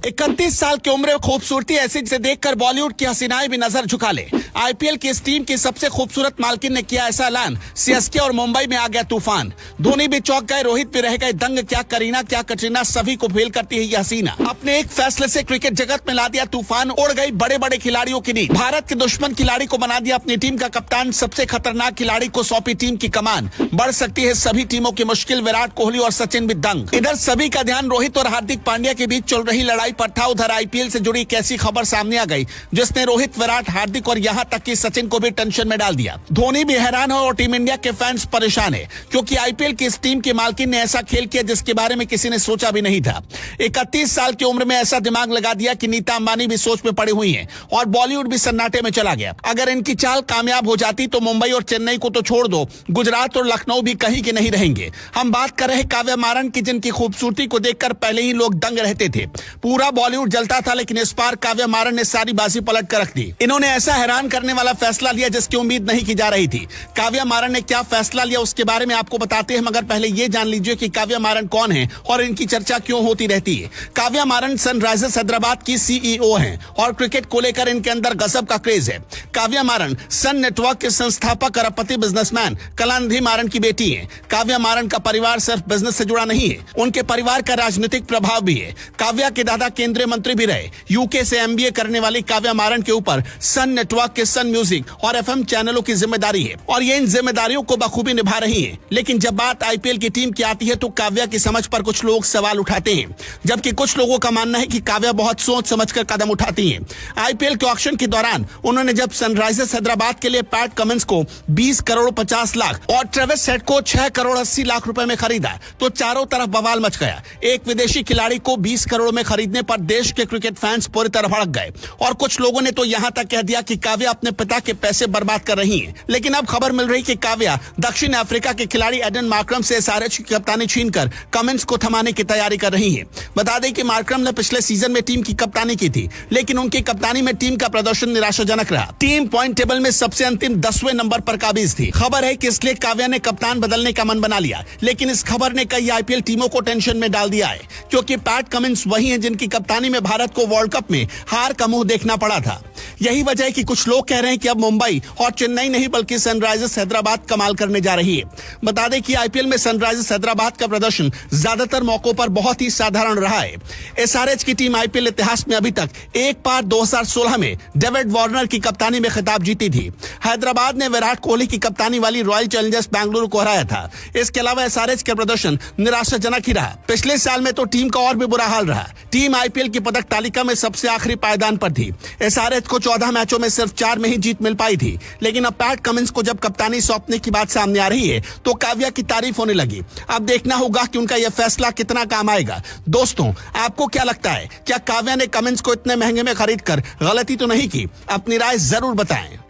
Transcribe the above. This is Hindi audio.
31 साल की उम्र में खूबसूरती ऐसी जिसे देखकर बॉलीवुड की हसीनाएं भी नजर झुका ले। आईपीएल की इस टीम की सबसे खूबसूरत मालकिन ने किया ऐसा ऐलान, सीएसके और मुंबई में आ गया तूफान। धोनी भी चौंक गए, रोहित भी रह गए दंग। क्या करीना क्या कटरीना, सभी को फेल करती है ये हसीना। अपने एक फैसले से क्रिकेट जगत में ला दिया तूफान, उड़ गई बड़े बड़े खिलाड़ियों की नींद। भारत के दुश्मन खिलाड़ी को बना दिया अपनी टीम का कप्तान, सबसे खतरनाक खिलाड़ी को सौंपी टीम की कमान। बढ़ सकती है सभी टीमों की मुश्किल, विराट कोहली और सचिन भी दंग। इधर सभी का ध्यान रोहित और हार्दिक पांड्या के बीच चल रही लड़ाई पर था। उधर आईपीएल से जुड़ी एक ऐसी खबर सामने आ गई जिसने रोहित, विराट, हार्दिक और यहां तक कि सचिन को भी टेंशन में डाल दिया। धोनी भी हैरान है और टीम इंडिया के फैंस परेशान है, क्योंकि आईपीएल की इस टीम के मालकिन ने ऐसा खेल किया जिसके बारे में किसी ने सोचा भी नहीं था। 31 साल की उम्र में ऐसा दिमाग लगा दिया कि नीता अंबानी भी सोच में पड़ी हुई है और बॉलीवुड भी सन्नाटे में चला गया। अगर इनकी चाल कामयाब हो जाती तो मुंबई और चेन्नई को तो छोड़ दो, गुजरात और लखनऊ भी कहीं के नहीं रहेंगे। हम बात कर रहे काव्या मारन की, जिनकी खूबसूरती को देखकर पहले ही लोग दंग रहते थे। पूरा बॉलीवुड जलता था, लेकिन इस बार काव्या मारन ने सारी बाजी पलट कर रख दी। इन्होंने ऐसा हैरान करने वाला फैसला लिया जिसकी उम्मीद नहीं की जा रही थी। काव्या मारन ने क्या फैसला लिया उसके बारे में आपको बताते हैं, मगर पहले ये जान लीजिए कि काव्या मारन कौन है और इनकी चर्चा क्यों होती रहती है। काव्या मारन सनराइजर्स हैदराबाद की सीईओ हैं और क्रिकेट को लेकर इनके अंदर गजब का क्रेज है। काव्या मारन सन नेटवर्क के संस्थापक, अरबपति बिजनेसमैन कलानिधि मारन की बेटी है। काव्या मारन का परिवार सिर्फ बिजनेस से जुड़ा नहीं है, उनके परिवार का राजनीतिक प्रभाव भी है। काव्या के दादा केंद्रीय मंत्री भी रहे। यूके से एमबीए करने वाली काव्या मारन के ऊपर सन नेटवर्क के सन म्यूजिक और एफएम चैनलों की जिम्मेदारी है और ये इन जिम्मेदारियों को बखूबी निभा रही है। लेकिन जब बात आईपीएल की टीम की आती है तो काव्या की समझ पर कुछ लोग सवाल उठाते हैं, जबकि कुछ लोगों का मानना है कि काव्या बहुत सोच समझकर कदम उठाती हैं। आईपीएल के ऑक्शन के दौरान उन्होंने जब सनराइजर्स हैदराबाद के लिए पैट कमिंस को 20 करोड़ 50 लाख और ट्रेविस हेड को 6 करोड़ 80 लाख रुपए में खरीदा तो चारों तरफ बवाल मच गया। एक विदेशी खिलाड़ी को 20 करोड़ में खरीदने पर देश के क्रिकेट फैंस पूरी तरह भड़क गए और कुछ लोगों ने तो यहां तक कह दिया कि काव्या अपने पिता के पैसे बर्बाद कर रही है। लेकिन अब खबर मिल रही कि काव्या दक्षिण अफ्रीका के खिलाड़ी एडन मार्क्रम से एसआरएच की कप्तानी छीनकर कमिंस को थमाने की तैयारी कर रही है। बता दें कि मार्क्रम ने पिछले सीजन में टीम की कप्तानी की थी, लेकिन उनकी कप्तानी में टीम का प्रदर्शन निराशाजनक रहा। टीम पॉइंट टेबल में सबसे अंतिम 10वें नंबर पर काबिज थी। खबर है कि इसलिए काव्या ने कप्तान बदलने का मन बना लिया, लेकिन इस खबर ने कई आईपीएल टीमों को टेंशन में डाल दिया है, क्योंकि पैट कमिंस वही हैं जिनकी कप्तानी में भारत को वर्ल्ड कप में हार का मुंह देखना पड़ा था। यही वजह है कि कुछ लोग कह रहे हैं कि अब मुंबई और चेन्नई नहीं बल्कि सनराइजर्स हैदराबाद कमाल करने जा रही है। बता दें कि आईपीएल में सनराइजर्स हैदराबाद का प्रदर्शन ज्यादातर मौकों पर बहुत ही साधारण रहा है। एसआरएच की टीम आईपीएल इतिहास में अभी तक एक बार 2016 में डेविड वार्नर की कप्तानी में खिताब जीती थी। हैदराबाद ने विराट कोहली की कप्तानी वाली रॉयल चैलेंजर्स बेंगलुरु को हराया था। इसके अलावा एसआरएच का प्रदर्शन निराशाजनक ही रहा। पिछले साल में तो टीम का और भी बुरा हाल रहा। टीम आईपीएल की पदक तालिका में सबसे आखिरी पायदान पर थी। एसआरएच को 14 मैचों में सिर्फ 4 में ही जीत मिल पाई थी। लेकिन अब पैट कमिंस को जब कप्तानी सौंपने की बात सामने आ रही है तो काव्या की तारीफ होने लगी। अब देखना होगा कि उनका यह फैसला कितना काम आएगा। दोस्तों, आपको क्या लगता है, क्या काव्या ने कमिंस को इतने महंगे में खरीद कर गलती तो नहीं की? अपनी राय जरूर बताएं।